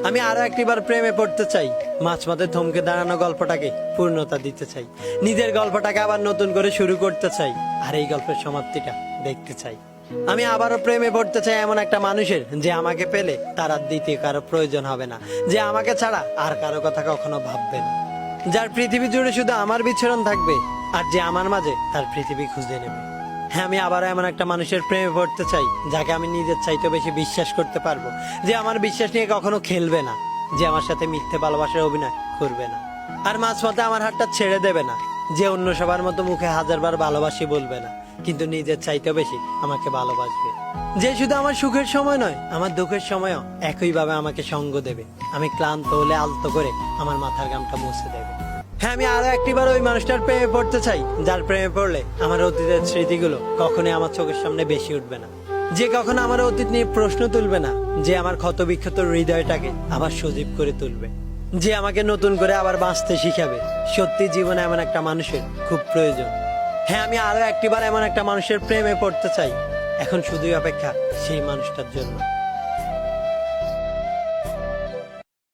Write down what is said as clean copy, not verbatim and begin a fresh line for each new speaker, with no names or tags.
আমি আরো একটিবার প্রেমে পড়তে চাই, মাঝপথে থমকে দাঁড়ানো গল্পটাকে পূর্ণতা দিতে চাই, নিজের গল্পটাকে আবার নতুন করে শুরু করতে চাই, আর এই গল্পের সমাপ্তিটা দেখতে চাই। আমি আবারও প্রেমে পড়তে চাই এমন একটা মানুষের, যে আমাকে পেলে তার আর দ্বিতীয় কারো প্রয়োজন হবে না, যে আমাকে ছাড়া আর কারো কথা কখনো ভাববে না, যার পৃথিবী জুড়ে শুধু আমার বিচরণ থাকবে, আর যে আমার মাঝে তার পৃথিবী খুঁজে নেবে। হ্যাঁ, আমি আবারও এমন একটা মানুষের প্রেমে পড়তে চাই, যাকে আমি নিজের চাইতে বেশি বিশ্বাস করতে পারবো, যে আমার বিশ্বাস নিয়ে কখনো খেলবে না, যে আমার সাথে মিথ্যে ভালোবাসার অভিনয় করবে না, আর মাঝপথে আমার হাতটা ছেড়ে দেবে না, যে অন্য সবার মতো মুখে হাজারবার ভালোবাসি বলবে না, কিন্তু নিজের চাইতেও বেশি আমাকে ভালোবাসবে, যে শুধু আমার সুখের সময় নয়, আমার দুঃখের সময়ও একইভাবে আমাকে সঙ্গ দেবে, আমি ক্লান্ত হলে আলতো করে আমার মাথার ঘামটা মুছে দেবে। হ্যাঁ, আমি আরো একটিবার ওই মানুষটার প্রেমে পড়তে চাই, যার প্রেমে পড়লে আমার অতীতের স্মৃতিগুলো কখনোই আমার চোখের সামনে বেশি উঠবে না, যে কখনো আমার অতীত নিয়ে প্রশ্ন তুলবে না, যে আমার ক্ষত বিক্ষত হৃদয়টাকে আবার সজীব করে তুলবে, যে আমাকে নতুন করে আবার বাঁচতে শিখাবে। সত্যি জীবনে এমন একটা মানুষের খুব প্রয়োজন। হ্যাঁ, আমি আরো একটিবার এমন একটা মানুষের প্রেমে পড়তে চাই, এখন শুধুই অপেক্ষা সেই মানুষটার জন্য।